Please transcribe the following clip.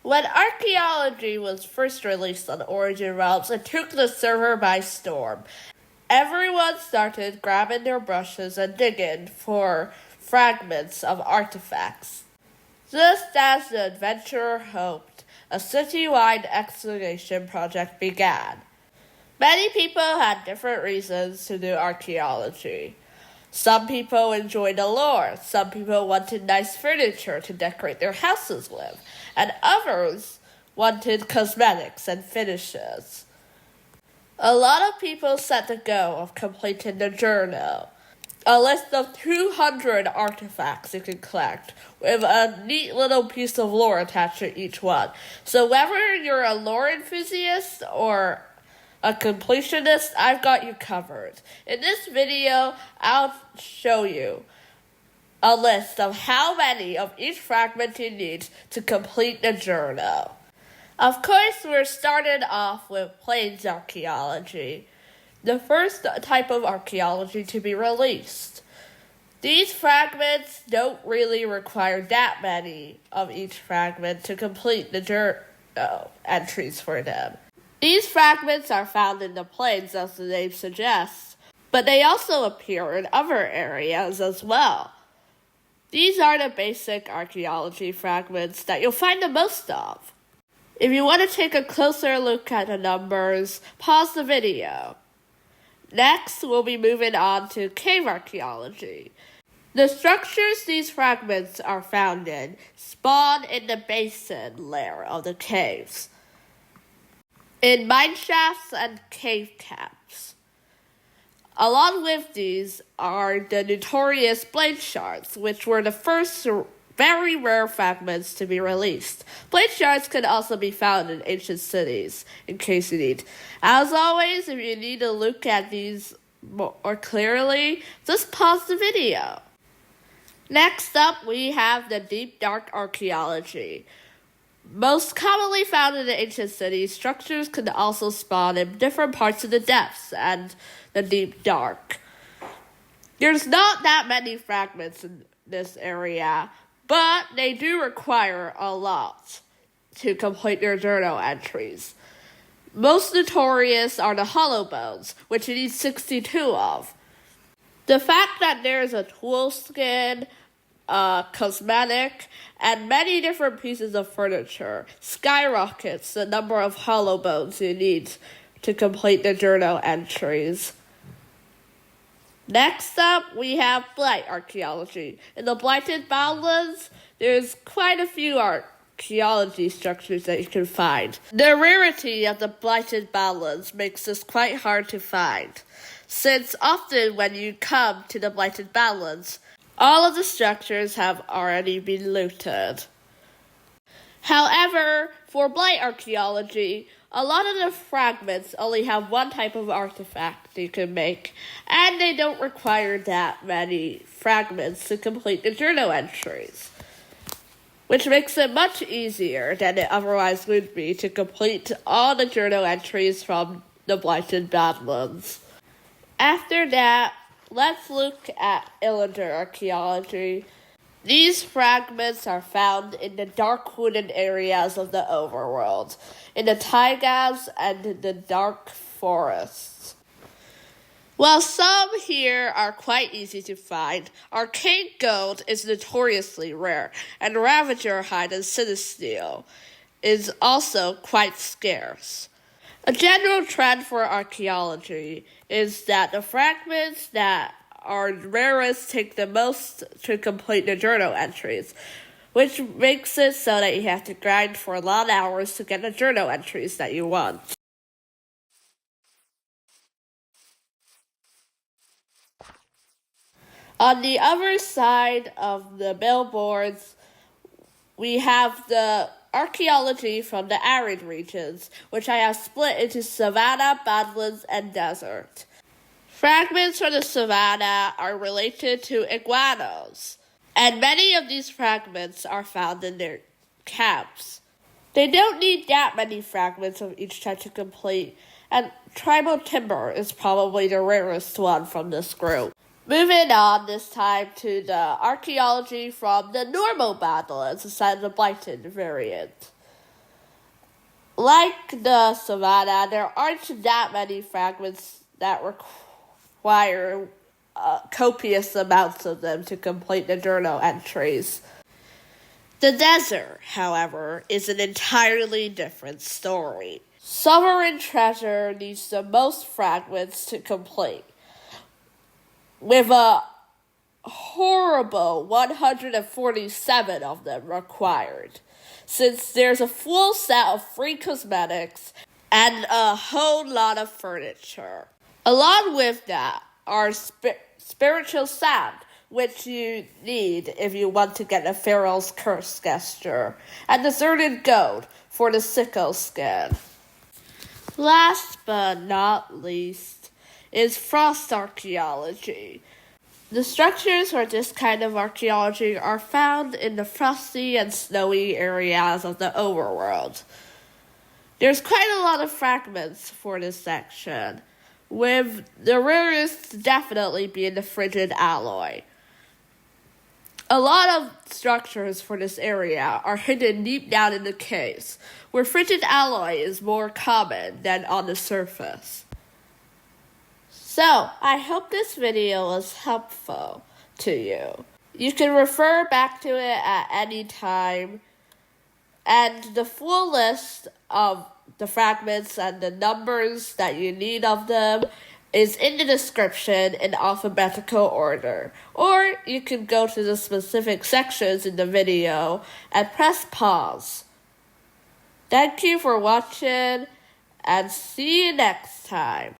When archaeology was first released on Origin Realms, it took the server by storm. Everyone started grabbing their brushes and digging for fragments of artifacts. Just as the adventurer hoped, a citywide excavation project began. Many people had different reasons to do archaeology. Some people enjoyed the lore, some people wanted nice furniture to decorate their houses with, and others wanted cosmetics and finishes. A lot of people set the goal of completing the journal, a list of 200 artifacts you can collect, with a neat little piece of lore attached to each one. So whether you're a lore enthusiast or a completionist, I've got you covered. In this video, I'll show you a list of how many of each fragment you need to complete the journal. Of course, we're started off with plains archaeology, the first type of archaeology to be released. These fragments don't really require that many of each fragment to complete the journal entries for them. These fragments are found in the plains, as the name suggests, but they also appear in other areas as well. These are the basic archaeology fragments that you'll find the most of. If you want to take a closer look at the numbers, pause the video. Next, we'll be moving on to cave archaeology. The structures these fragments are found in spawn in the basin layer of the caves, in mineshafts and cave caps. Along with these are the notorious Blade Shards, which were the first very rare fragments to be released. Blade Shards can also be found in ancient cities, in case you need. As always, if you need to look at these more clearly, just pause the video. Next up, we have the deep dark archaeology. Most commonly found in the ancient cities, structures can also spawn in different parts of the depths and the deep dark. There's not that many fragments in this area, but they do require a lot to complete their journal entries. Most notorious are the hollow bones, which you need 62 of. The fact that there is a tool skin, cosmetic, and many different pieces of furniture skyrockets the number of hollow bones you need to complete the journal entries. Next up, we have blight archaeology. In the blighted Badlands, there's quite a few archaeology structures that you can find. The rarity of the blighted Badlands makes this quite hard to find, since often when you come to the blighted Badlands, all of the structures have already been looted. However, for blight archaeology, a lot of the fragments only have one type of artifact you can make, and they don't require that many fragments to complete the journal entries, which makes it much easier than it otherwise would be to complete all the journal entries from the blighted Badlands. After that, let's look at Illander archaeology. These fragments are found in the dark wooded areas of the overworld, in the taigas and the dark forests. While some here are quite easy to find, Arcane Gold is notoriously rare, and Ravager hide and Sinisteel is also quite scarce. A general trend for archaeology is that the fragments that are rarest take the most to complete the journal entries, which makes it so that you have to grind for long hours to get the journal entries that you want. On the other side of the billboards, we have the archaeology from the arid regions, which I have split into savanna, badlands, and desert. Fragments from the savanna are related to iguanas, and many of these fragments are found in their camps. They don't need that many fragments of each type to complete, and tribal timber is probably the rarest one from this group. Moving on this time to the archaeology from the normal badlands instead of the blighted variant. Like the savannah, there aren't that many fragments that require copious amounts of them to complete the journal entries. The desert, however, is an entirely different story. Sovereign Treasure needs the most fragments to complete, with a horrible 147 of them required, since there's a full set of free cosmetics and a whole lot of furniture. Along with that are spiritual sand, which you need if you want to get a Pharaoh's Curse gesture, and deserted gold for the sickle skin. Last but not least is frost archaeology. The structures for this kind of archaeology are found in the frosty and snowy areas of the overworld. There's quite a lot of fragments for this section, with the rarest definitely being the Frigid Alloy. A lot of structures for this area are hidden deep down in the caves, where Frigid Alloy is more common than on the surface. So, I hope this video was helpful to you. You can refer back to it at any time, and the full list of the fragments and the numbers that you need of them is in the description in alphabetical order. Or you can go to the specific sections in the video and press pause. Thank you for watching, and see you next time.